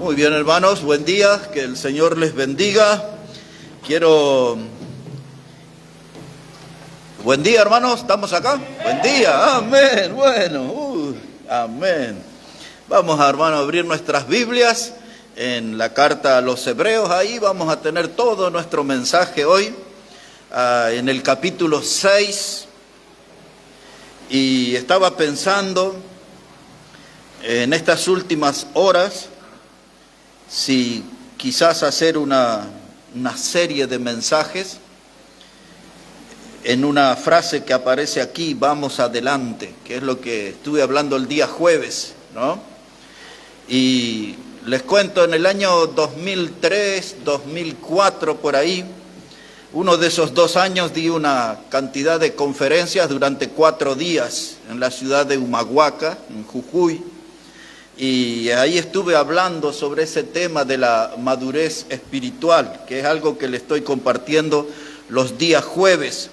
Muy bien, hermanos, buen día, que el Señor les bendiga. Buen día, hermanos, ¿estamos acá? Buen día, amén, bueno, amén. Vamos, hermanos, a abrir nuestras Biblias en la carta a los Hebreos. Ahí vamos a tener todo nuestro mensaje hoy, en el capítulo 6. Y estaba pensando en estas últimas horas, si quizás hacer una serie de mensajes en una frase que aparece aquí, vamos adelante, que es lo que estuve hablando el día jueves, ¿no? Y les cuento, en el año 2003, 2004, por ahí, uno de esos 2 años di una cantidad de conferencias durante 4 días en la ciudad de Humahuaca, en Jujuy. Y ahí estuve hablando sobre ese tema de la madurez espiritual, que es algo que le estoy compartiendo los días jueves.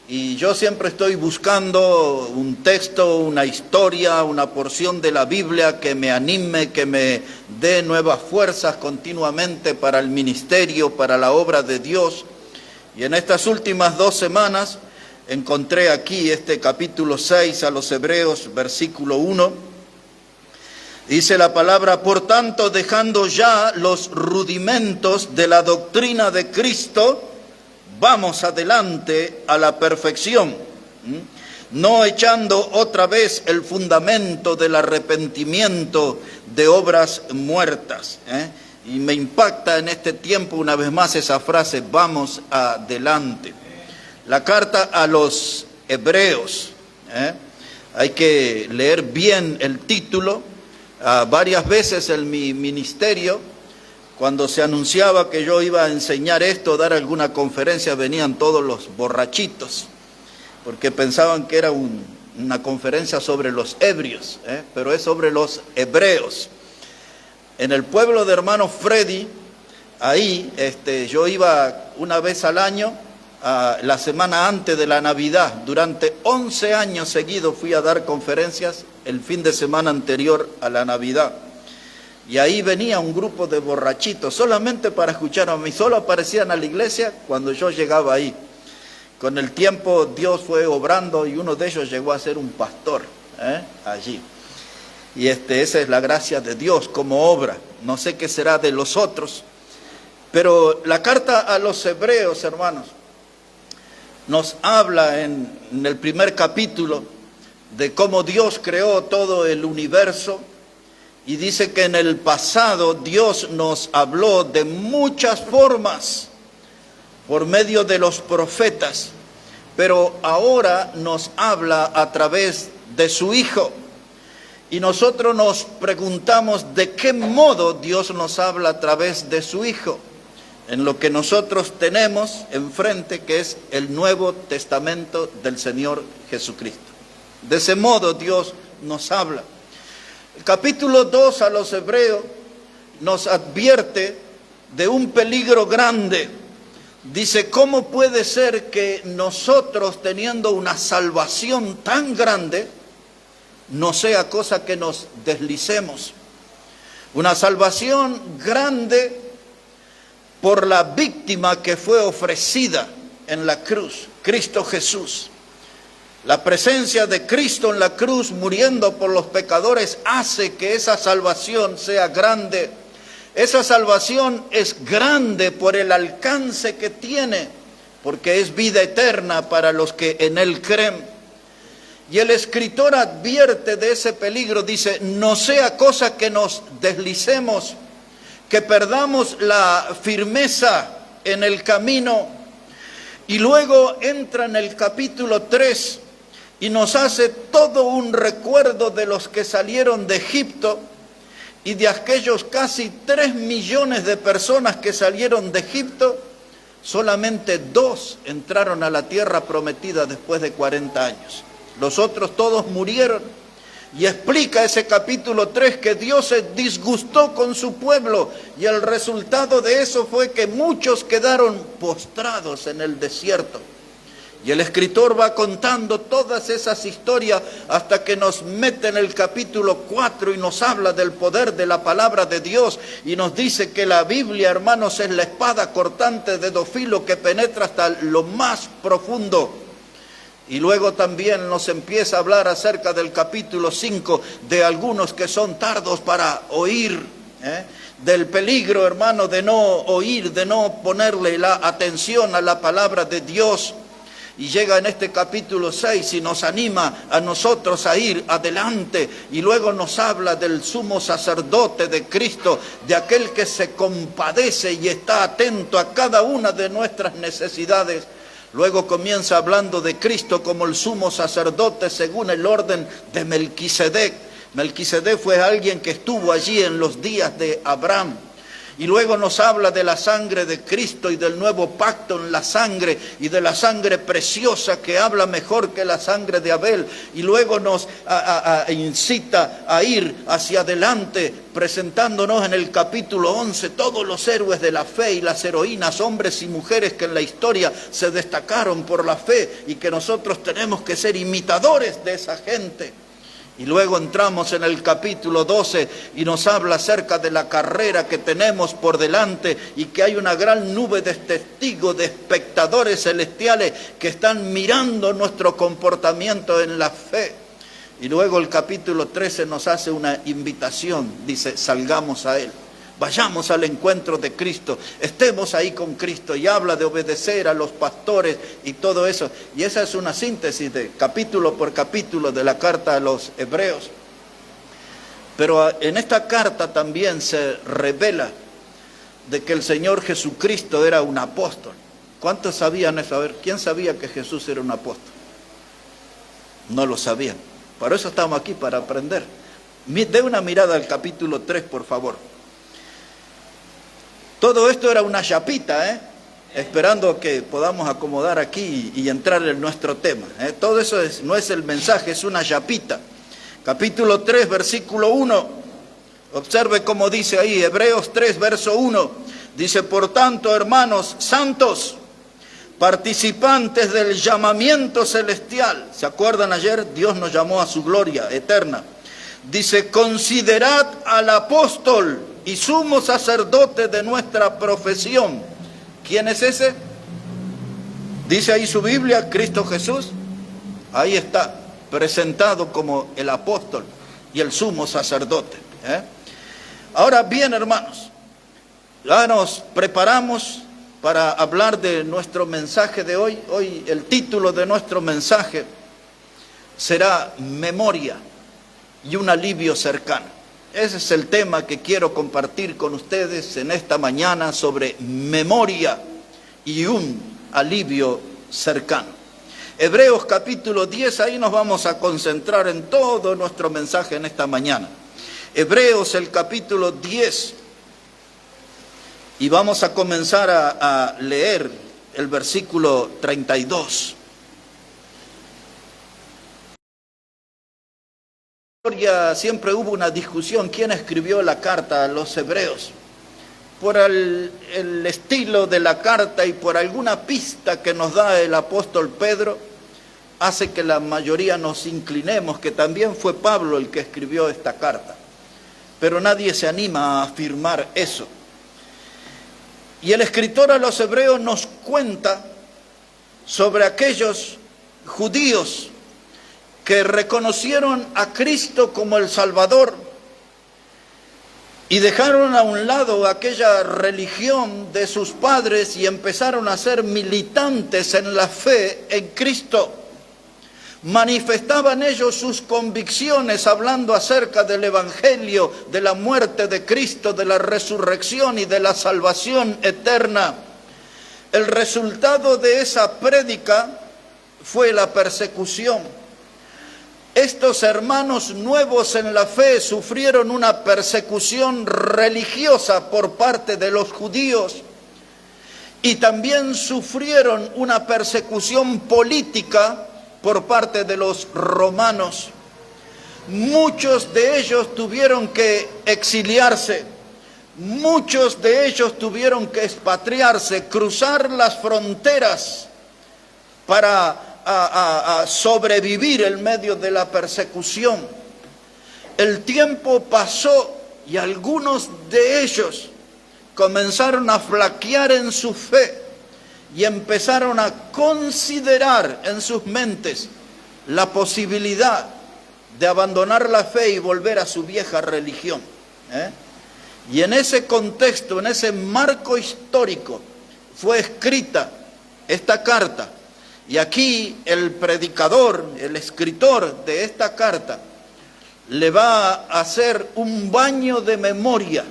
Y yo siempre estoy buscando un texto, una historia, una porción de la Biblia que me anime, que me dé nuevas fuerzas continuamente para el ministerio, para la obra de Dios. Y en estas últimas 2 semanas encontré aquí este capítulo 6 a los Hebreos, versículo 1. Dice la palabra: por tanto, dejando ya los rudimentos de la doctrina de Cristo, vamos adelante a la perfección, no echando otra vez el fundamento del arrepentimiento de obras muertas. Y me impacta en este tiempo una vez más esa frase, vamos adelante. La carta a los Hebreos, hay que leer bien el título. Varias veces en mi ministerio, cuando se anunciaba que yo iba a enseñar esto, dar alguna conferencia, venían todos los borrachitos, porque pensaban que era una conferencia sobre los ebrios, pero es sobre los hebreos. En el pueblo de hermano Freddy, ahí yo iba una vez al año, la semana antes de la Navidad. Durante 11 años seguidos fui a dar conferencias el fin de semana anterior a la Navidad. Y ahí venía un grupo de borrachitos solamente para escuchar a mí. Solo aparecían a la iglesia cuando yo llegaba ahí. Con el tiempo Dios fue obrando y uno de ellos llegó a ser un pastor allí. Y esa es la gracia de Dios como obra. No sé qué será de los otros. Pero la carta a los Hebreos, hermanos, nos habla en el primer capítulo de cómo Dios creó todo el universo, y dice que en el pasado Dios nos habló de muchas formas por medio de los profetas, pero ahora nos habla a través de su Hijo. Y nosotros nos preguntamos de qué modo Dios nos habla a través de su Hijo, en lo que nosotros tenemos enfrente, que es el Nuevo Testamento del Señor Jesucristo. De ese modo Dios nos habla. El capítulo 2 a los Hebreos nos advierte de un peligro grande. Dice, ¿cómo puede ser que nosotros, teniendo una salvación tan grande, no sea cosa que nos deslicemos? Una salvación grande por la víctima que fue ofrecida en la cruz, Cristo Jesús. La presencia de Cristo en la cruz, muriendo por los pecadores, hace que esa salvación sea grande. Esa salvación es grande por el alcance que tiene, porque es vida eterna para los que en Él creen. Y el escritor advierte de ese peligro, dice, no sea cosa que nos deslicemos, que perdamos la firmeza en el camino. Y luego entra en el capítulo 3 y nos hace todo un recuerdo de los que salieron de Egipto, y de aquellos casi 3 millones de personas que salieron de Egipto, solamente 2 entraron a la tierra prometida después de 40 años. Los otros todos murieron. Y explica ese capítulo 3 que Dios se disgustó con su pueblo, y el resultado de eso fue que muchos quedaron postrados en el desierto. Y el escritor va contando todas esas historias hasta que nos mete en el capítulo 4 y nos habla del poder de la palabra de Dios y nos dice que la Biblia, hermanos, es la espada cortante de dos filos que penetra hasta lo más profundo. Y luego también nos empieza a hablar acerca del capítulo 5 de algunos que son tardos para oír, del peligro, hermano, de no oír, de no ponerle la atención a la palabra de Dios. Y llega en este capítulo 6 y nos anima a nosotros a ir adelante. Y luego nos habla del sumo sacerdote de Cristo, de aquel que se compadece y está atento a cada una de nuestras necesidades. Luego comienza hablando de Cristo como el sumo sacerdote según el orden de Melquisedec. Melquisedec fue alguien que estuvo allí en los días de Abraham. Y luego nos habla de la sangre de Cristo y del nuevo pacto en la sangre y de la sangre preciosa que habla mejor que la sangre de Abel. Y luego nos incita a ir hacia adelante presentándonos en el capítulo 11 todos los héroes de la fe y las heroínas, hombres y mujeres que en la historia se destacaron por la fe y que nosotros tenemos que ser imitadores de esa gente. Y luego entramos en el capítulo 12 y nos habla acerca de la carrera que tenemos por delante y que hay una gran nube de testigos, de espectadores celestiales que están mirando nuestro comportamiento en la fe. Y luego el capítulo 13 nos hace una invitación, dice, salgamos a Él. Vayamos al encuentro de Cristo, estemos ahí con Cristo, y habla de obedecer a los pastores y todo eso. Y esa es una síntesis de capítulo por capítulo de la carta a los Hebreos. Pero en esta carta también se revela de que el Señor Jesucristo era un apóstol. ¿Cuántos sabían eso? A ver, ¿quién sabía que Jesús era un apóstol? No lo sabían. Por eso estamos aquí, para aprender. Dé una mirada al capítulo 3, por favor. Todo esto era una chapita, esperando que podamos acomodar aquí y entrar en nuestro tema. Todo eso no es el mensaje, es una chapita. Capítulo 3, versículo 1. Observe cómo dice ahí, Hebreos 3, verso 1. Dice, por tanto, hermanos santos, participantes del llamamiento celestial. ¿Se acuerdan ayer? Dios nos llamó a su gloria eterna. Dice, considerad al apóstol y sumo sacerdote de nuestra profesión. ¿Quién es ese? Dice ahí su Biblia, Cristo Jesús. Ahí está, presentado como el apóstol y el sumo sacerdote. Ahora bien, hermanos, ya nos preparamos para hablar de nuestro mensaje de hoy. Hoy el título de nuestro mensaje será Memoria y un alivio cercano. Ese es el tema que quiero compartir con ustedes en esta mañana, sobre memoria y un alivio cercano. Hebreos capítulo 10, ahí nos vamos a concentrar en todo nuestro mensaje en esta mañana. Hebreos el capítulo 10, y vamos a comenzar a leer el versículo 32. Siempre hubo una discusión quién escribió la carta a los hebreos. Por el estilo de la carta y por alguna pista que nos da el apóstol Pedro, hace que la mayoría nos inclinemos que también fue Pablo el que escribió esta carta. Pero nadie se anima a afirmar eso. Y el escritor a los hebreos nos cuenta sobre aquellos judíos que reconocieron a Cristo como el Salvador y dejaron a un lado aquella religión de sus padres y empezaron a ser militantes en la fe en Cristo. Manifestaban ellos sus convicciones hablando acerca del Evangelio, de la muerte de Cristo, de la resurrección y de la salvación eterna. El resultado de esa prédica fue la persecución. Estos hermanos nuevos en la fe sufrieron una persecución religiosa por parte de los judíos y también sufrieron una persecución política por parte de los romanos. Muchos de ellos tuvieron que exiliarse, muchos de ellos tuvieron que expatriarse, cruzar las fronteras para a sobrevivir en medio de la persecución. El tiempo pasó y algunos de ellos comenzaron a flaquear en su fe y empezaron a considerar en sus mentes la posibilidad de abandonar la fe y volver a su vieja religión. Y en ese contexto, en ese marco histórico, fue escrita esta carta. Y aquí el predicador, el escritor de esta carta, le va a hacer un baño de memoria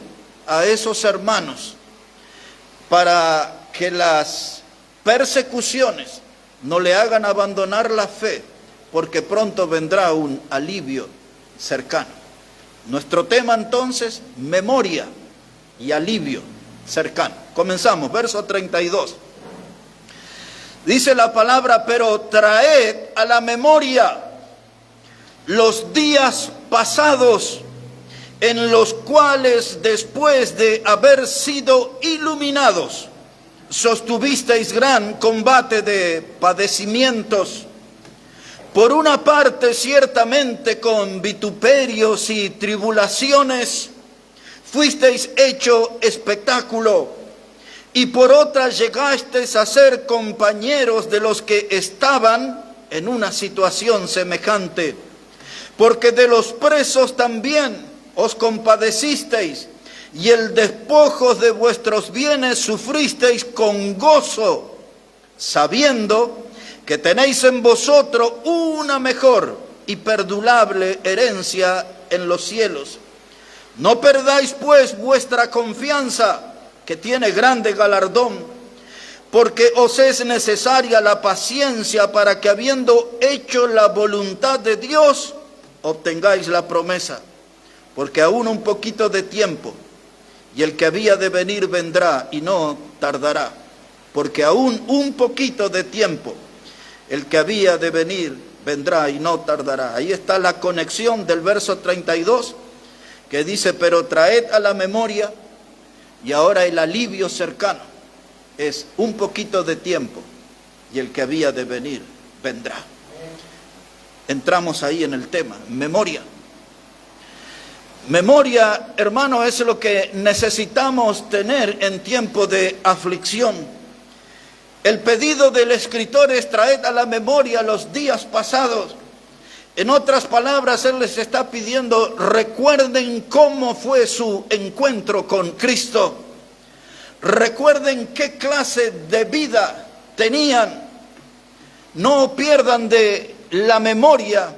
a esos hermanos para que las persecuciones no le hagan abandonar la fe, porque pronto vendrá un alivio cercano. Nuestro tema entonces, memoria y alivio cercano. Comenzamos, verso 32. Dice la palabra: pero traed a la memoria los días pasados, en los cuales después de haber sido iluminados, sostuvisteis gran combate de padecimientos, por una parte ciertamente con vituperios y tribulaciones fuisteis hecho espectáculo, y por otra llegasteis a ser compañeros de los que estaban en una situación semejante, porque de los presos también os compadecisteis, y el despojo de vuestros bienes sufristeis con gozo, sabiendo que tenéis en vosotros una mejor y perdurable herencia en los cielos. No perdáis pues vuestra confianza, que tiene grande galardón, porque os es necesaria la paciencia para que, habiendo hecho la voluntad de Dios, obtengáis la promesa. Porque aún un poquito de tiempo, y el que había de venir vendrá y no tardará. Porque aún un poquito de tiempo, el que había de venir vendrá y no tardará. Ahí está la conexión del verso 32, que dice: pero traed a la memoria, y ahora el alivio cercano es un poquito de tiempo, y el que había de venir vendrá. Entramos ahí en el tema, memoria. Memoria, hermano, es lo que necesitamos tener en tiempo de aflicción. El pedido del escritor es: traed a la memoria los días pasados. En otras palabras, él les está pidiendo: recuerden cómo fue su encuentro con Cristo. Recuerden qué clase de vida tenían. No pierdan de la memoria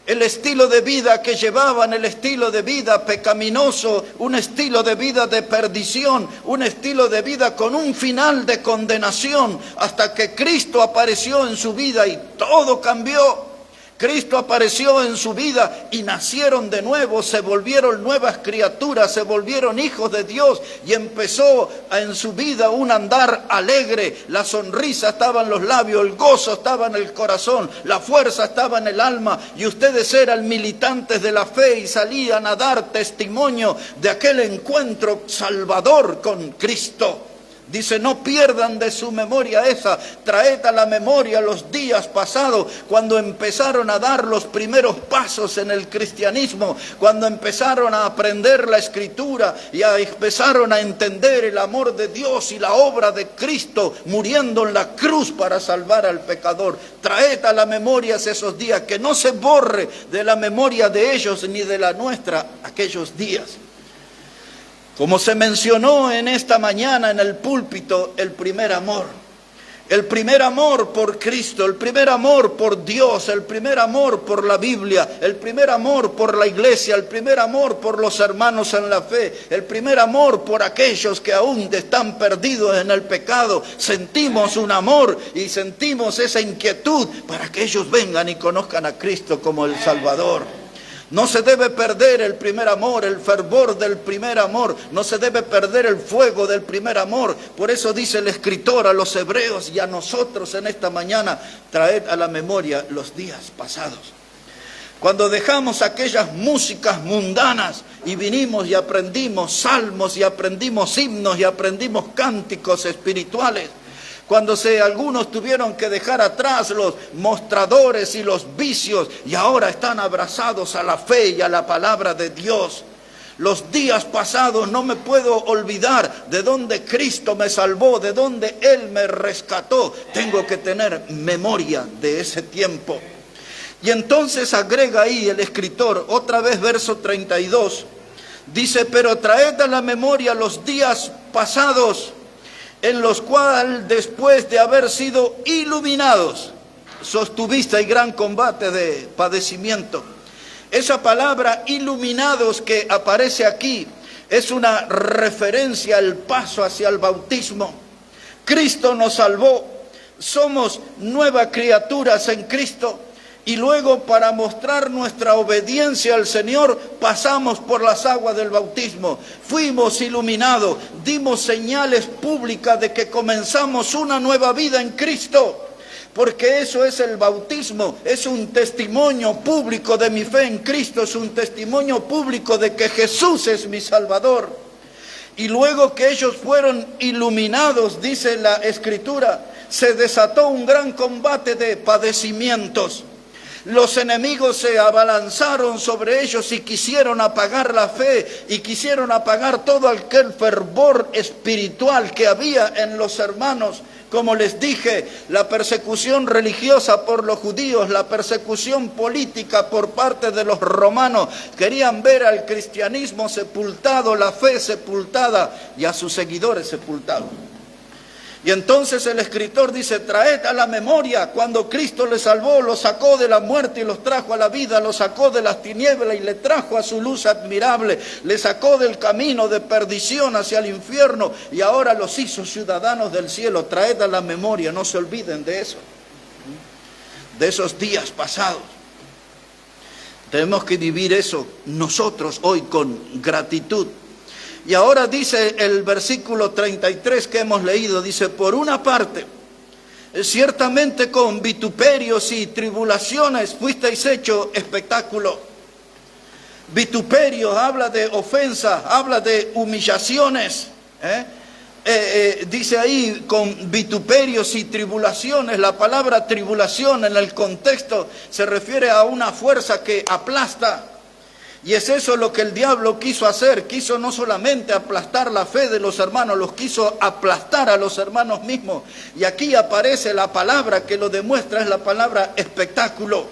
el estilo de vida que llevaban, el estilo de vida pecaminoso, un estilo de vida de perdición, un estilo de vida con un final de condenación, hasta que Cristo apareció en su vida y todo cambió. Cristo apareció en su vida y nacieron de nuevo, se volvieron nuevas criaturas, se volvieron hijos de Dios, y empezó en su vida un andar alegre. La sonrisa estaba en los labios, el gozo estaba en el corazón, la fuerza estaba en el alma, y ustedes eran militantes de la fe y salían a dar testimonio de aquel encuentro salvador con Cristo. Dice: no pierdan de su memoria esa, traed a la memoria los días pasados, cuando empezaron a dar los primeros pasos en el cristianismo, cuando empezaron a aprender la Escritura y empezaron a entender el amor de Dios y la obra de Cristo muriendo en la cruz para salvar al pecador. Traed a la memoria esos días, que no se borre de la memoria de ellos ni de la nuestra aquellos días. Como se mencionó en esta mañana en el púlpito, el primer amor. El primer amor por Cristo, el primer amor por Dios, el primer amor por la Biblia, el primer amor por la iglesia, el primer amor por los hermanos en la fe, el primer amor por aquellos que aún están perdidos en el pecado. Sentimos un amor y sentimos esa inquietud para que ellos vengan y conozcan a Cristo como el Salvador. No se debe perder el primer amor, el fervor del primer amor. No se debe perder el fuego del primer amor. Por eso dice el escritor a los hebreos y a nosotros en esta mañana: traed a la memoria los días pasados. Cuando dejamos aquellas músicas mundanas y vinimos y aprendimos salmos y aprendimos himnos y aprendimos cánticos espirituales. Cuando algunos tuvieron que dejar atrás los mostradores y los vicios y ahora están abrazados a la fe y a la palabra de Dios. Los días pasados no me puedo olvidar de donde Cristo me salvó, de donde Él me rescató. Tengo que tener memoria de ese tiempo. Y entonces agrega ahí el escritor, otra vez verso 32, dice: pero traed a la memoria los días pasados, en los cuales después de haber sido iluminados, sostuvisteis gran combate de padecimiento. Esa palabra iluminados que aparece aquí es una referencia al paso hacia el bautismo. Cristo nos salvó, somos nuevas criaturas en Cristo. Y luego, para mostrar nuestra obediencia al Señor, pasamos por las aguas del bautismo. Fuimos iluminados, dimos señales públicas de que comenzamos una nueva vida en Cristo. Porque eso es el bautismo, es un testimonio público de mi fe en Cristo, es un testimonio público de que Jesús es mi Salvador. Y luego que ellos fueron iluminados, dice la Escritura, se desató un gran combate de padecimientos. Los enemigos se abalanzaron sobre ellos y quisieron apagar la fe y quisieron apagar todo aquel fervor espiritual que había en los hermanos. Como les dije, la persecución religiosa por los judíos, la persecución política por parte de los romanos, querían ver al cristianismo sepultado, la fe sepultada y a sus seguidores sepultados. Y entonces el escritor dice: traed a la memoria cuando Cristo les salvó, los sacó de la muerte y los trajo a la vida, los sacó de las tinieblas y le trajo a su luz admirable, les sacó del camino de perdición hacia el infierno y ahora los hizo ciudadanos del cielo. Traed a la memoria, no se olviden de eso, de esos días pasados. Tenemos que vivir eso nosotros hoy con gratitud. Y ahora dice el versículo 33 que hemos leído, dice: por una parte, ciertamente con vituperios y tribulaciones fuisteis hecho espectáculo. Vituperios habla de ofensa, habla de humillaciones. Dice ahí con vituperios y tribulaciones. La palabra tribulación en el contexto se refiere a una fuerza que aplasta. Y es eso lo que el diablo quiso hacer. Quiso no solamente aplastar la fe de los hermanos, los quiso aplastar a los hermanos mismos. Y aquí aparece la palabra que lo demuestra, es la palabra espectáculo.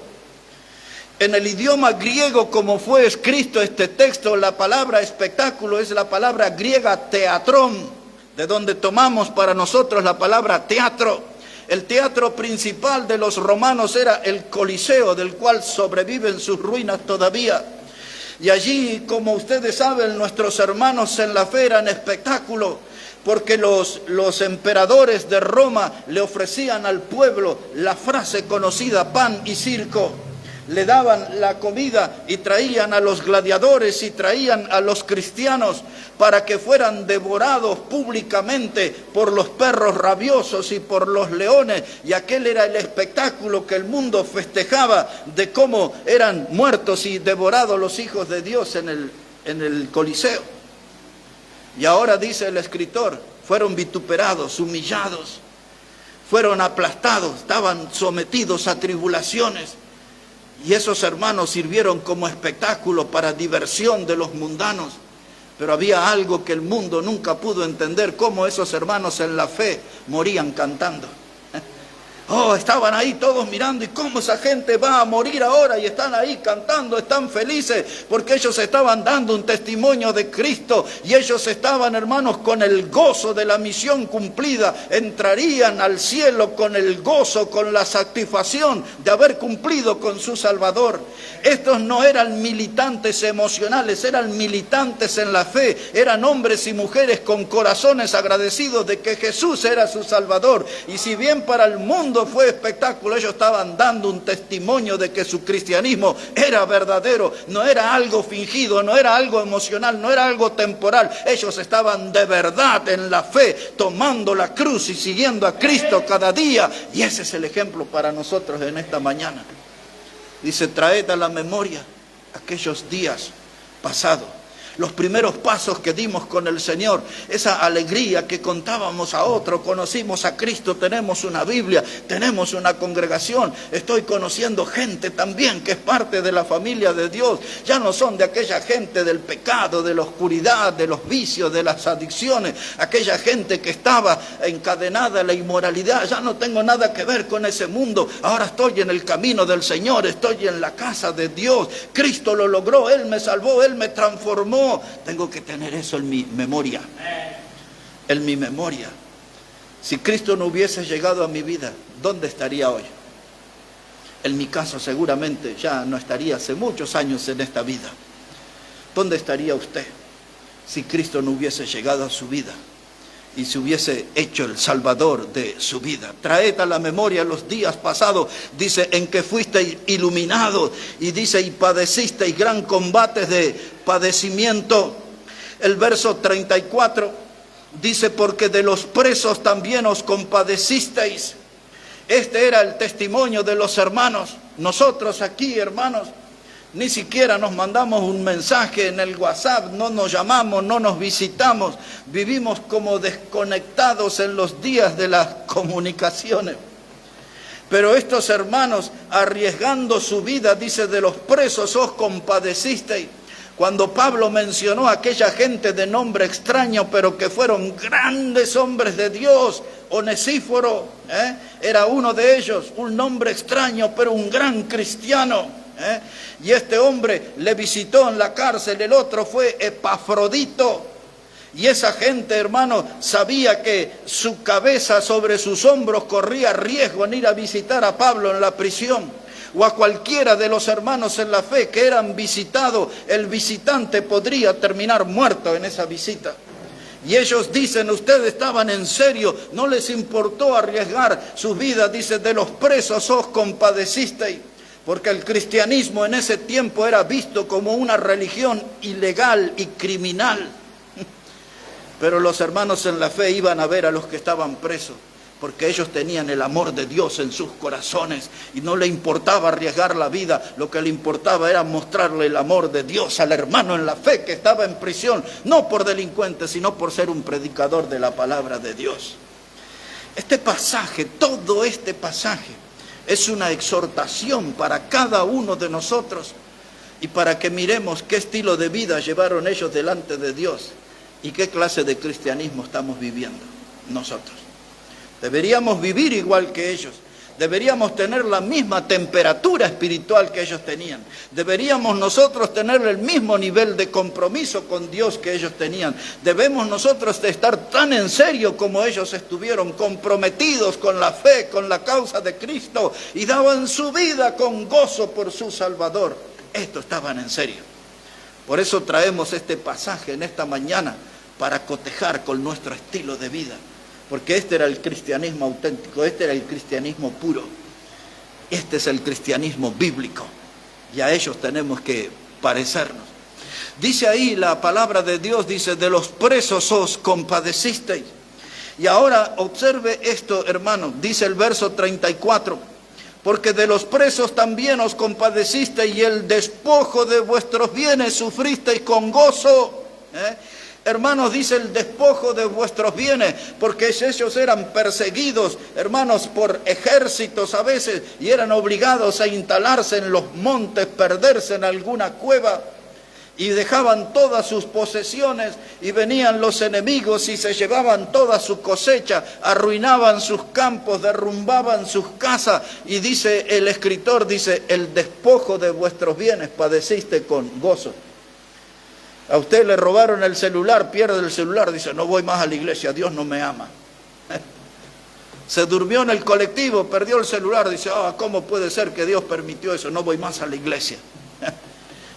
En el idioma griego, como fue escrito este texto, la palabra espectáculo es la palabra griega teatrón, de donde tomamos para nosotros la palabra teatro. El teatro principal de los romanos era el Coliseo, del cual sobreviven sus ruinas todavía. Y allí, como ustedes saben, nuestros hermanos en la fe eran espectáculo, porque los emperadores de Roma le ofrecían al pueblo la frase conocida: pan y circo. Le daban la comida y traían a los gladiadores y traían a los cristianos para que fueran devorados públicamente por los perros rabiosos y por los leones. Y aquel era el espectáculo que el mundo festejaba, de cómo eran muertos y devorados los hijos de Dios en el Coliseo. Y ahora dice el escritor: fueron vituperados, humillados, fueron aplastados, estaban sometidos a tribulaciones. Y esos hermanos sirvieron como espectáculo para diversión de los mundanos. Pero había algo que el mundo nunca pudo entender: cómo esos hermanos en la fe morían cantando. Oh, estaban ahí todos mirando, y cómo esa gente va a morir ahora, y están ahí cantando, están felices, porque ellos estaban dando un testimonio de Cristo, y ellos estaban, hermanos, con el gozo de la misión cumplida. Entrarían al cielo con el gozo, con la satisfacción de haber cumplido con su Salvador. Estos no eran militantes emocionales, eran militantes en la fe, eran hombres y mujeres con corazones agradecidos de que Jesús era su Salvador. Y si bien para el mundo fue espectáculo, ellos estaban dando un testimonio de que su cristianismo era verdadero, no era algo fingido, no era algo emocional, no era algo temporal. Ellos estaban de verdad en la fe, tomando la cruz y siguiendo a Cristo cada día. Y ese es el ejemplo para nosotros en esta mañana. Dice: traed a la memoria aquellos días pasados. los primeros pasos que dimos con el Señor, esa alegría que contábamos a otro, conocimos a Cristo, tenemos una Biblia, tenemos una congregación, estoy conociendo gente también que es parte de la familia de Dios, ya no son de aquella gente del pecado, de la oscuridad, de los vicios, de las adicciones, aquella gente que estaba encadenada a la inmoralidad, ya no tengo nada que ver con ese mundo, ahora estoy en el camino del Señor, estoy en la casa de Dios, Cristo lo logró, Él me salvó, Él me transformó. Tengo que tener eso en mi memoria. En mi memoria. Si Cristo no hubiese llegado a mi vida, ¿dónde estaría hoy? En mi caso seguramente ya no estaría hace muchos años en esta vida. ¿Dónde estaría usted si Cristo no hubiese llegado a su vida y se hubiese hecho el Salvador de su vida? Traed a la memoria los días pasados, dice, en que fuisteis iluminados, y dice, y padecisteis gran combate de padecimiento. El verso 34 dice, porque de los presos también os compadecisteis. Este era el testimonio de los hermanos. Nosotros aquí, hermanos, ni siquiera nos mandamos un mensaje en el WhatsApp, no nos llamamos, no nos visitamos, vivimos como desconectados en los días de las comunicaciones. Pero estos hermanos, arriesgando su vida, dice, de los presos os compadecisteis. Cuando Pablo mencionó a aquella gente de nombre extraño, pero que fueron grandes hombres de Dios, Onesíforo, era uno de ellos, un nombre extraño, pero un gran cristiano. Y este hombre le visitó en la cárcel, el otro fue Epafrodito. Y esa gente, hermano, sabía que su cabeza sobre sus hombros corría riesgo en ir a visitar a Pablo en la prisión. O a cualquiera de los hermanos en la fe que eran visitados, el visitante podría terminar muerto en esa visita. Y ellos dicen, ustedes estaban en serio, no les importó arriesgar su vida, dice, de los presos os compadecisteis. Porque el cristianismo en ese tiempo era visto como una religión ilegal y criminal. Pero los hermanos en la fe iban a ver a los que estaban presos, porque ellos tenían el amor de Dios en sus corazones y no le importaba arriesgar la vida, lo que le importaba era mostrarle el amor de Dios al hermano en la fe que estaba en prisión, no por delincuente, sino por ser un predicador de la palabra de Dios. Este pasaje, todo este pasaje, es una exhortación para cada uno de nosotros y para que miremos qué estilo de vida llevaron ellos delante de Dios y qué clase de cristianismo estamos viviendo nosotros. Deberíamos vivir igual que ellos. Deberíamos tener la misma temperatura espiritual que ellos tenían. Deberíamos nosotros tener el mismo nivel de compromiso con Dios que ellos tenían. Debemos nosotros estar tan en serio como ellos estuvieron, comprometidos con la fe, con la causa de Cristo, y daban su vida con gozo por su Salvador. Estos estaban en serio. Por eso traemos este pasaje en esta mañana, para cotejar con nuestro estilo de vida. Porque este era el cristianismo auténtico, este era el cristianismo puro. Este es el cristianismo bíblico. Y a ellos tenemos que parecernos. Dice ahí la palabra de Dios, dice, de los presos os compadecisteis. Y ahora observe esto, hermano, dice el verso 34. Porque de los presos también os compadecisteis y el despojo de vuestros bienes sufristeis con gozo. Hermanos, dice el despojo de vuestros bienes, porque ellos eran perseguidos, hermanos, por ejércitos a veces, y eran obligados a instalarse en los montes, perderse en alguna cueva, y dejaban todas sus posesiones, y venían los enemigos y se llevaban toda su cosecha, arruinaban sus campos, derrumbaban sus casas, y dice el escritor, dice, el despojo de vuestros bienes padeciste con gozo. A usted le robaron el celular, pierde el celular, dice, no voy más a la iglesia, Dios no me ama. Se durmió en el colectivo, perdió el celular, dice, ¿cómo puede ser que Dios permitió eso? No voy más a la iglesia.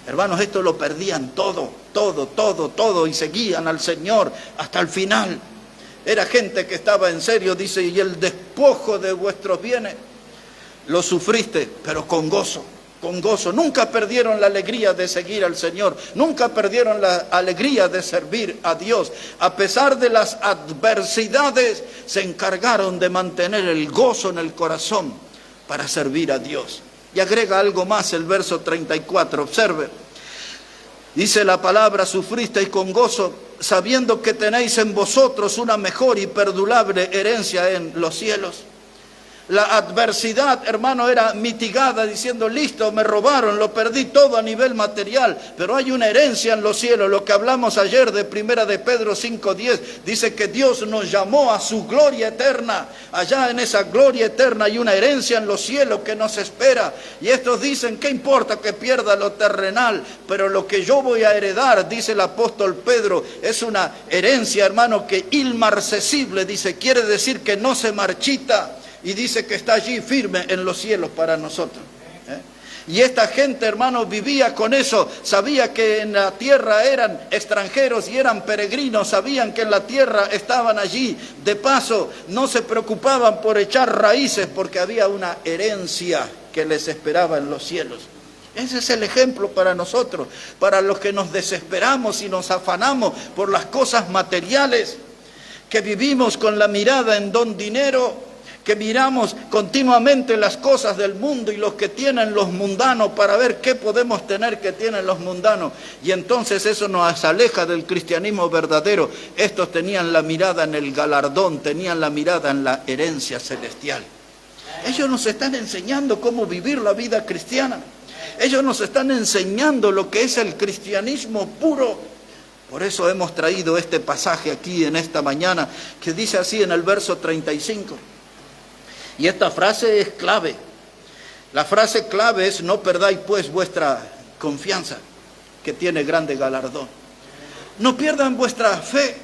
Hermanos, esto lo perdían todo, y seguían al Señor hasta el final. Era gente que estaba en serio, dice, y el despojo de vuestros bienes lo sufriste, pero con gozo. Con gozo, nunca perdieron la alegría de seguir al Señor, nunca perdieron la alegría de servir a Dios. A pesar de las adversidades, se encargaron de mantener el gozo en el corazón para servir a Dios. Y agrega algo más el verso 34, observe. Dice la palabra, sufristeis con gozo, sabiendo que tenéis en vosotros una mejor y perdurable herencia en los cielos. La adversidad, hermano, era mitigada diciendo, listo, me robaron, lo perdí todo a nivel material, pero hay una herencia en los cielos. Lo que hablamos ayer de 1 de Pedro 5:10, dice que Dios nos llamó a su gloria eterna. Allá en esa gloria eterna hay una herencia en los cielos que nos espera. Y estos dicen, ¿qué importa que pierda lo terrenal? Pero lo que yo voy a heredar, dice el apóstol Pedro, es una herencia, hermano, que inmarcesible, dice, quiere decir que no se marchita. Y dice que está allí firme en los cielos para nosotros. Y esta gente, hermano, vivía con eso. Sabía que en la tierra eran extranjeros y eran peregrinos. Sabían que en la tierra estaban allí de paso. No se preocupaban por echar raíces porque había una herencia que les esperaba en los cielos. Ese es el ejemplo para nosotros, para los que nos desesperamos y nos afanamos por las cosas materiales, que vivimos con la mirada en don dinero, que miramos continuamente las cosas del mundo y los que tienen los mundanos para ver qué podemos tener que tienen los mundanos. Y entonces eso nos aleja del cristianismo verdadero. Estos tenían la mirada en el galardón, tenían la mirada en la herencia celestial. Ellos nos están enseñando cómo vivir la vida cristiana. Ellos nos están enseñando lo que es el cristianismo puro. Por eso hemos traído este pasaje aquí en esta mañana, que dice así en el verso 35. Y esta frase es clave. La frase clave es, no perdáis pues vuestra confianza, que tiene grande galardón. No pierdan vuestra fe.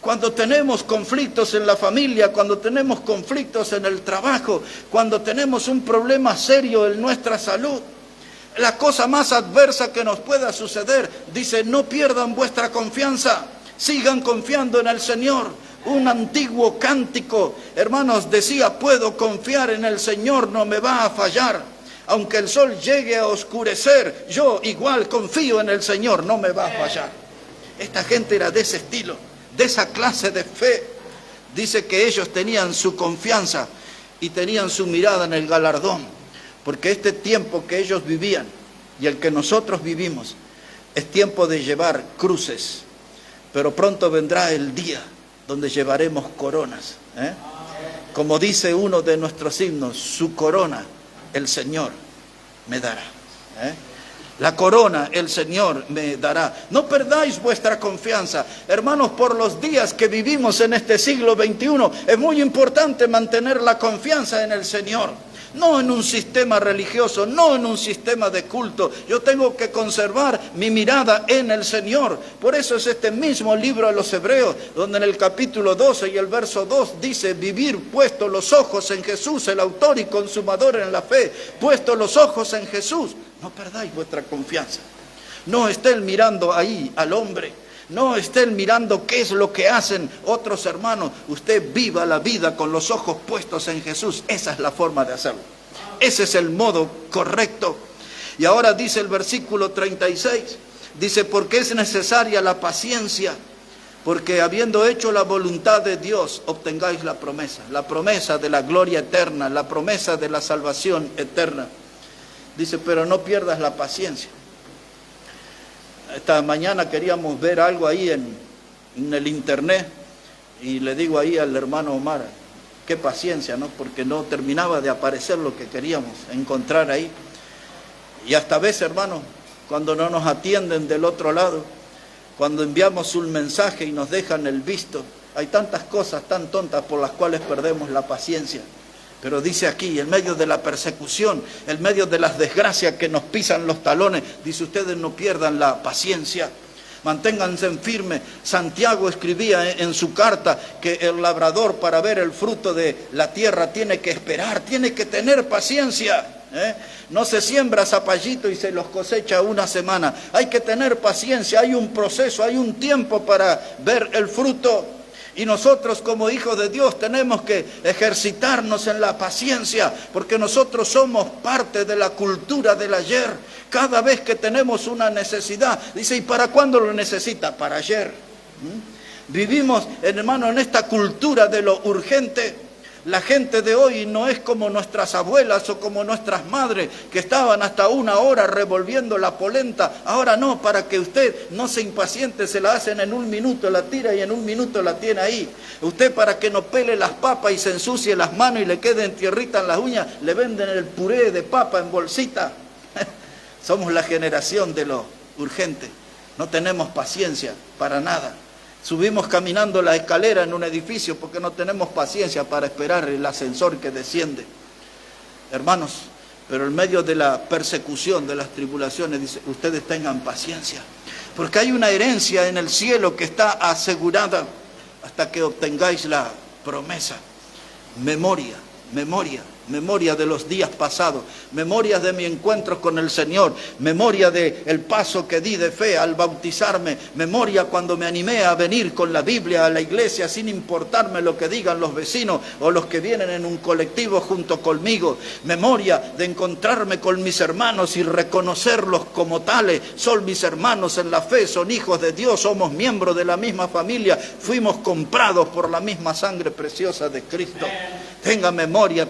Cuando tenemos conflictos en la familia, cuando tenemos conflictos en el trabajo, cuando tenemos un problema serio en nuestra salud, la cosa más adversa que nos pueda suceder, dice, no pierdan vuestra confianza, sigan confiando en el Señor. Un antiguo cántico, hermanos, decía, puedo confiar en el Señor, no me va a fallar. Aunque el sol llegue a oscurecer, yo igual confío en el Señor, no me va a fallar. Esta gente era de ese estilo, de esa clase de fe. Dice que ellos tenían su confianza y tenían su mirada en el galardón. Porque este tiempo que ellos vivían y el que nosotros vivimos es tiempo de llevar cruces. Pero pronto vendrá el día donde llevaremos coronas. Como dice uno de nuestros himnos, su corona el Señor me dará. La corona el Señor me dará. No perdáis vuestra confianza. Hermanos, por los días que vivimos en este siglo XXI, es muy importante mantener la confianza en el Señor. No en un sistema religioso, no en un sistema de culto. Yo tengo que conservar mi mirada en el Señor. Por eso es este mismo libro de los Hebreos, donde en el capítulo 12 y el verso 2 dice, vivir puesto los ojos en Jesús, el autor y consumador en la fe. Puesto los ojos en Jesús. No perdáis vuestra confianza. No estén mirando ahí al hombre. No estén mirando qué es lo que hacen otros hermanos. Usted viva la vida con los ojos puestos en Jesús. Esa es la forma de hacerlo. Ese es el modo correcto. Y ahora dice el versículo 36. Dice, porque es necesaria la paciencia. Porque habiendo hecho la voluntad de Dios, obtengáis la promesa. La promesa de la gloria eterna. La promesa de la salvación eterna. Dice, pero no pierdas la paciencia. Esta mañana queríamos ver algo ahí en el internet y le digo ahí al hermano Omar, qué paciencia, ¿no? Porque no terminaba de aparecer lo que queríamos encontrar ahí. Y hasta a veces, hermano, cuando no nos atienden del otro lado, cuando enviamos un mensaje y nos dejan el visto, hay tantas cosas tan tontas por las cuales perdemos la paciencia. Pero dice aquí, en medio de la persecución, en medio de las desgracias que nos pisan los talones, dice, ustedes no pierdan la paciencia, manténganse firmes. Santiago escribía en su carta que el labrador para ver el fruto de la tierra tiene que esperar, tiene que tener paciencia. No se siembra zapallito y se los cosecha una semana. Hay que tener paciencia, hay un proceso, hay un tiempo para ver el fruto. Y nosotros como hijos de Dios tenemos que ejercitarnos en la paciencia, porque nosotros somos parte de la cultura del ayer. Cada vez que tenemos una necesidad, dice, ¿y para cuándo lo necesita? Para ayer. Vivimos, hermano, en esta cultura de lo urgente. La gente de hoy no es como nuestras abuelas o como nuestras madres que estaban hasta 1 hora revolviendo la polenta. Ahora no, para que usted no se impaciente, se la hacen en 1 minuto, la tira y en 1 minuto la tiene ahí. Usted, para que no pele las papas y se ensucie las manos y le queden tierrita en las uñas, le venden el puré de papa en bolsita. Somos la generación de lo urgente. No tenemos paciencia para nada. Subimos caminando la escalera en un edificio porque no tenemos paciencia para esperar el ascensor que desciende. Hermanos, pero en medio de la persecución, de las tribulaciones, dice, ustedes tengan paciencia, porque hay una herencia en el cielo que está asegurada hasta que obtengáis la promesa. Memoria, memoria. Memoria de los días pasados, memoria de mi encuentro con el Señor, memoria del paso que di de fe al bautizarme, memoria cuando me animé a venir con la Biblia a la iglesia sin importarme lo que digan los vecinos o los que vienen en un colectivo junto conmigo, memoria de encontrarme con mis hermanos y reconocerlos como tales. Son mis hermanos en la fe, son hijos de Dios, somos miembros de la misma familia, fuimos comprados por la misma sangre preciosa de Cristo. Tenga memoria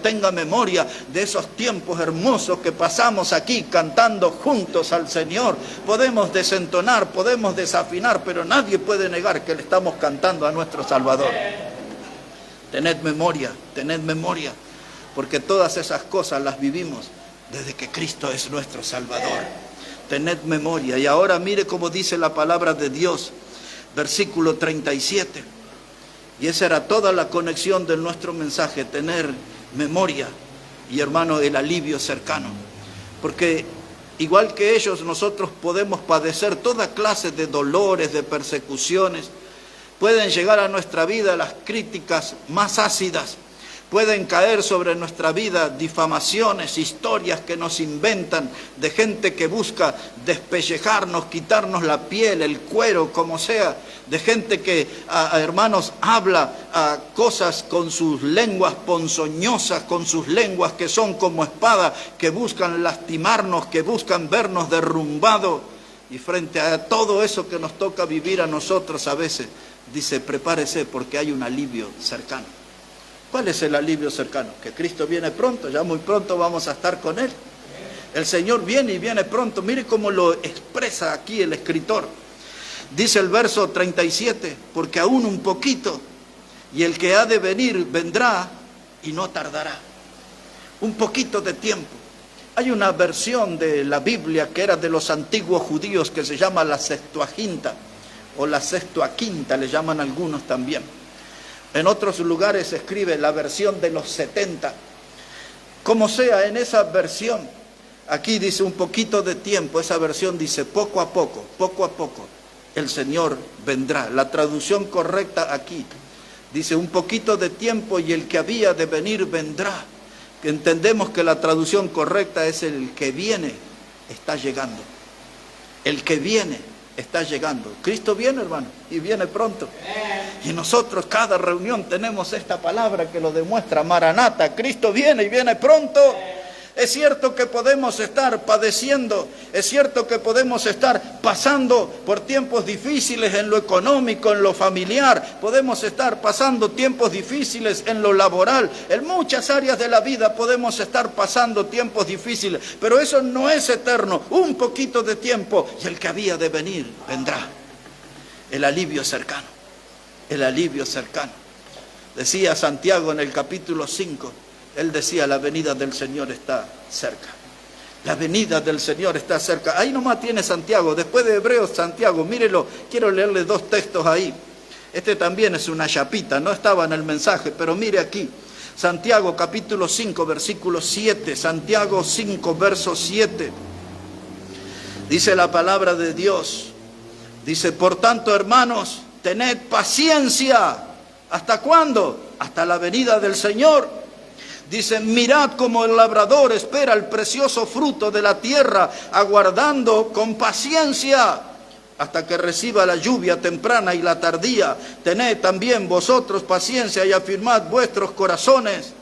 de esos tiempos hermosos que pasamos aquí cantando juntos al Señor. Podemos desentonar, podemos desafinar, pero nadie puede negar que le estamos cantando a nuestro Salvador. Tened memoria, porque todas esas cosas las vivimos desde que Cristo es nuestro Salvador. Tened memoria. Y ahora mire cómo dice la palabra de Dios, versículo 37. Y esa era toda la conexión de nuestro mensaje, tener memoria y, hermano, el alivio cercano. Porque igual que ellos, nosotros podemos padecer toda clase de dolores, de persecuciones. Pueden llegar a nuestra vida las críticas más ácidas. Pueden caer sobre nuestra vida difamaciones, historias que nos inventan de gente que busca despellejarnos, quitarnos la piel, el cuero, como sea. De gente que, hermanos, habla cosas con sus lenguas ponzoñosas, con sus lenguas que son como espada, que buscan lastimarnos, que buscan vernos derrumbados. Y frente a todo eso que nos toca vivir a nosotros a veces, dice, prepárese porque hay un alivio cercano. ¿Cuál es el alivio cercano? Que Cristo viene pronto, ya muy pronto vamos a estar con Él. El Señor viene y viene pronto. Mire cómo lo expresa aquí el escritor. Dice el verso 37, porque aún un poquito, y el que ha de venir vendrá y no tardará. Un poquito de tiempo. Hay una versión de la Biblia que era de los antiguos judíos que se llama la Septuaginta, o la Sextuaquinta le llaman algunos también. En otros lugares se escribe la versión de los 70. Como sea, en esa versión, aquí dice un poquito de tiempo, esa versión dice poco a poco, el Señor vendrá. La traducción correcta aquí dice un poquito de tiempo y el que había de venir vendrá. Entendemos que la traducción correcta es el que viene, está llegando. El que viene está llegando. Cristo viene, hermano, y viene pronto. Y nosotros cada reunión tenemos esta palabra que lo demuestra, Maranata, Cristo viene y viene pronto. Es cierto que podemos estar padeciendo, es cierto que podemos estar pasando por tiempos difíciles en lo económico, en lo familiar, podemos estar pasando tiempos difíciles en lo laboral, en muchas áreas de la vida podemos estar pasando tiempos difíciles, pero eso no es eterno, un poquito de tiempo y el que había de venir vendrá. El alivio cercano, el alivio cercano. Decía Santiago en el capítulo 5, él decía, la venida del Señor está cerca. La venida del Señor está cerca. Ahí nomás tiene Santiago. Después de Hebreos, Santiago. Mírelo, quiero leerle 2 textos ahí. Este también es una chapita, no estaba en el mensaje, pero mire aquí. Santiago capítulo 5, versículo 7. Santiago 5, verso 7. Dice la palabra de Dios. Dice, por tanto, hermanos, tened paciencia. ¿Hasta cuándo? Hasta la venida del Señor. Dice, mirad como el labrador espera el precioso fruto de la tierra, aguardando con paciencia hasta que reciba la lluvia temprana y la tardía. Tened también vosotros paciencia y afirmad vuestros corazones.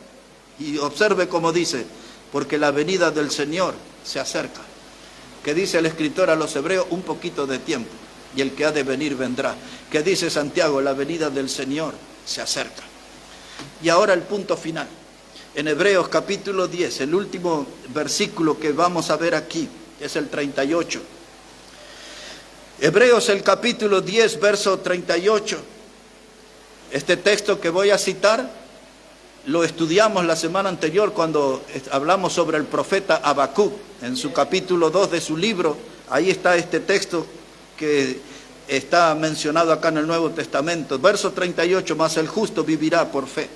Y observe cómo dice, porque la venida del Señor se acerca. Que dice el escritor a los hebreos, un poquito de tiempo, y el que ha de venir vendrá. Que dice Santiago, la venida del Señor se acerca. Y ahora el punto final. En Hebreos capítulo 10, el último versículo que vamos a ver aquí, es el 38. Hebreos el capítulo 10, verso 38. Este texto que voy a citar, lo estudiamos la semana anterior cuando hablamos sobre el profeta Habacuc, en su capítulo 2 de su libro. Ahí está este texto que está mencionado acá en el Nuevo Testamento. Verso 38, mas el justo vivirá por fe.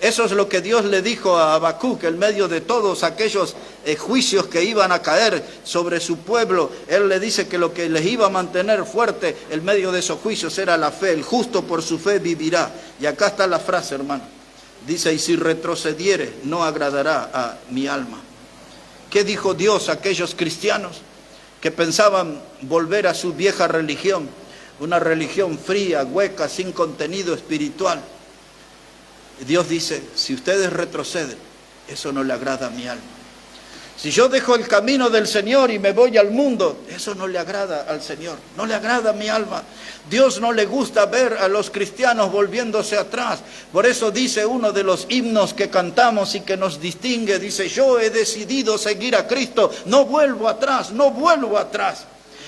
Eso es lo que Dios le dijo a Habacuc en medio de todos aquellos juicios que iban a caer sobre su pueblo. Él le dice que lo que les iba a mantener fuerte en medio de esos juicios era la fe. El justo por su fe vivirá. Y acá está la frase, hermano. Dice, y si retrocediere, no agradará a mi alma. ¿Qué dijo Dios a aquellos cristianos que pensaban volver a su vieja religión? Una religión fría, hueca, sin contenido espiritual. Dios dice, si ustedes retroceden, eso no le agrada a mi alma. Si yo dejo el camino del Señor y me voy al mundo, eso no le agrada al Señor, no le agrada a mi alma. Dios no le gusta ver a los cristianos volviéndose atrás. Por eso dice uno de los himnos que cantamos y que nos distingue, dice, yo he decidido seguir a Cristo, no vuelvo atrás, no vuelvo atrás.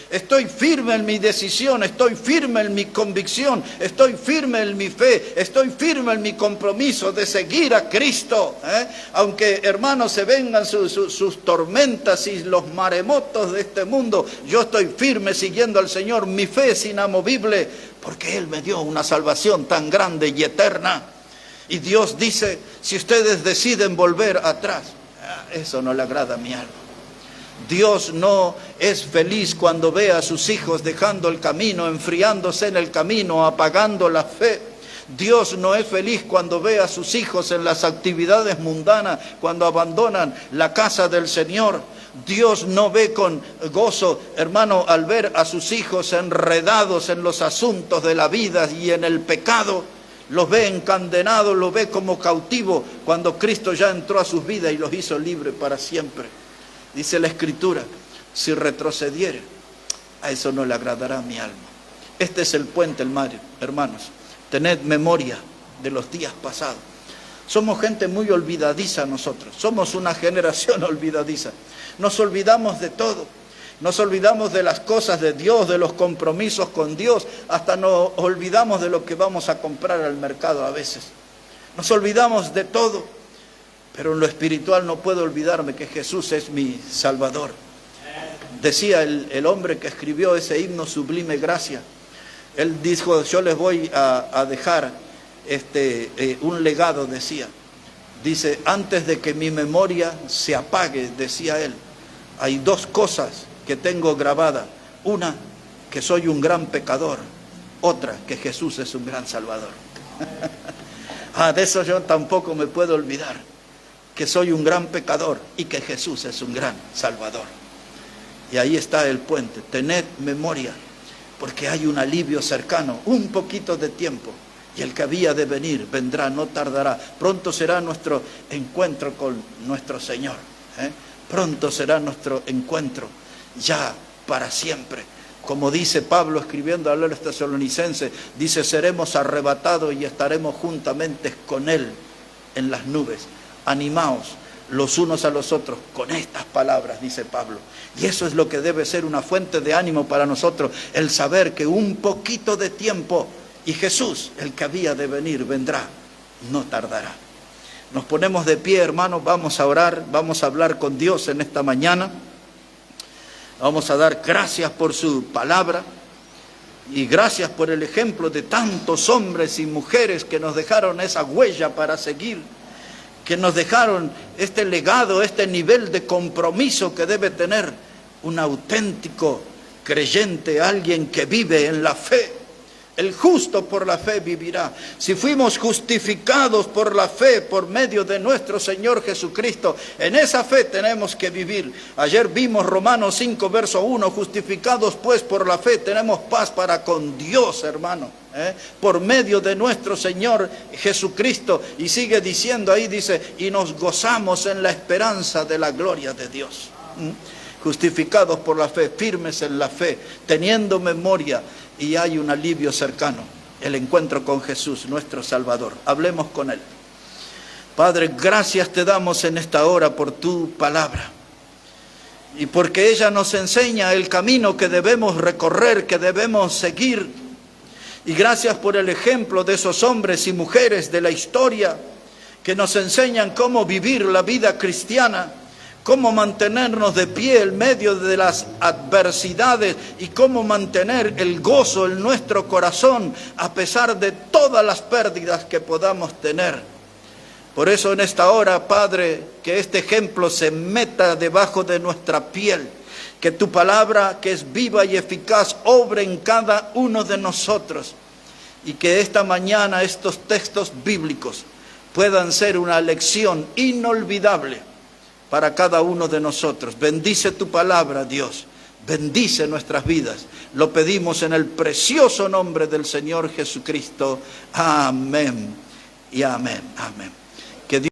Estoy firme en mi decisión, estoy firme en mi convicción, estoy firme en mi fe, estoy firme en mi compromiso de seguir a Cristo. Aunque, hermanos, se vengan sus tormentas y los maremotos de este mundo, yo estoy firme siguiendo al Señor. Mi fe es inamovible porque Él me dio una salvación tan grande y eterna. Y Dios dice, si ustedes deciden volver atrás, eso no le agrada a mi alma. Dios no es feliz cuando ve a sus hijos dejando el camino, enfriándose en el camino, apagando la fe. Dios no es feliz cuando ve a sus hijos en las actividades mundanas, cuando abandonan la casa del Señor. Dios no ve con gozo, hermano, al ver a sus hijos enredados en los asuntos de la vida y en el pecado. Los ve encadenados, los ve como cautivos cuando Cristo ya entró a sus vidas y los hizo libres para siempre. Dice la Escritura, si retrocediere, a eso no le agradará a mi alma. Este es el puente, hermanos. Tened memoria de los días pasados. Somos gente muy olvidadiza nosotros. Somos una generación olvidadiza. Nos olvidamos de todo. Nos olvidamos de las cosas de Dios, de los compromisos con Dios. Hasta nos olvidamos de lo que vamos a comprar al mercado a veces. Nos olvidamos de todo. Pero en lo espiritual no puedo olvidarme que Jesús es mi Salvador. Decía el hombre que escribió ese himno Sublime Gracia. Él dijo, yo les voy a dejar un legado, decía. Dice, antes de que mi memoria se apague, decía él, hay dos cosas que tengo grabadas. Una, que soy un gran pecador. Otra, que Jesús es un gran Salvador. De eso yo tampoco me puedo olvidar. Que soy un gran pecador y que Jesús es un gran Salvador. Y ahí está el puente. Tened memoria, porque hay un alivio cercano, un poquito de tiempo. Y el que había de venir, vendrá, no tardará. Pronto será nuestro encuentro con nuestro Señor. Pronto será nuestro encuentro, ya para siempre. Como dice Pablo escribiendo a los tesalonicenses, dice, seremos arrebatados y estaremos juntamente con Él en las nubes. Animaos los unos a los otros con estas palabras, dice Pablo. Y eso es lo que debe ser una fuente de ánimo para nosotros, el saber que un poquito de tiempo y Jesús, el que había de venir, vendrá, no tardará. Nos ponemos de pie, hermanos, vamos a orar, vamos a hablar con Dios en esta mañana. Vamos a dar gracias por su palabra y gracias por el ejemplo de tantos hombres y mujeres que nos dejaron esa huella para seguir, que nos dejaron este legado, este nivel de compromiso que debe tener un auténtico creyente, alguien que vive en la fe. El justo por la fe vivirá. Si fuimos justificados por la fe, por medio de nuestro Señor Jesucristo, en esa fe tenemos que vivir. Ayer vimos Romanos 5, verso 1, justificados pues por la fe, tenemos paz para con Dios, hermano, por medio de nuestro Señor Jesucristo. Y sigue diciendo ahí, dice, y nos gozamos en la esperanza de la gloria de Dios. Justificados por la fe, firmes en la fe, teniendo memoria, y hay un alivio cercano. el encuentro con Jesús, nuestro Salvador. Hablemos con Él. Padre, gracias te damos en esta hora por tu palabra. Y porque ella nos enseña el camino que debemos recorrer, que debemos seguir. Y gracias por el ejemplo de esos hombres y mujeres de la historia que nos enseñan cómo vivir la vida cristiana, cómo mantenernos de pie en medio de las adversidades y cómo mantener el gozo en nuestro corazón a pesar de todas las pérdidas que podamos tener. Por eso en esta hora, Padre, que este ejemplo se meta debajo de nuestra piel, que tu palabra, que es viva y eficaz, obre en cada uno de nosotros, y que esta mañana estos textos bíblicos puedan ser una lección inolvidable para cada uno de nosotros. Bendice tu palabra, Dios. Bendice nuestras vidas. Lo pedimos en el precioso nombre del Señor Jesucristo. Amén y amén. Amén. Que Dios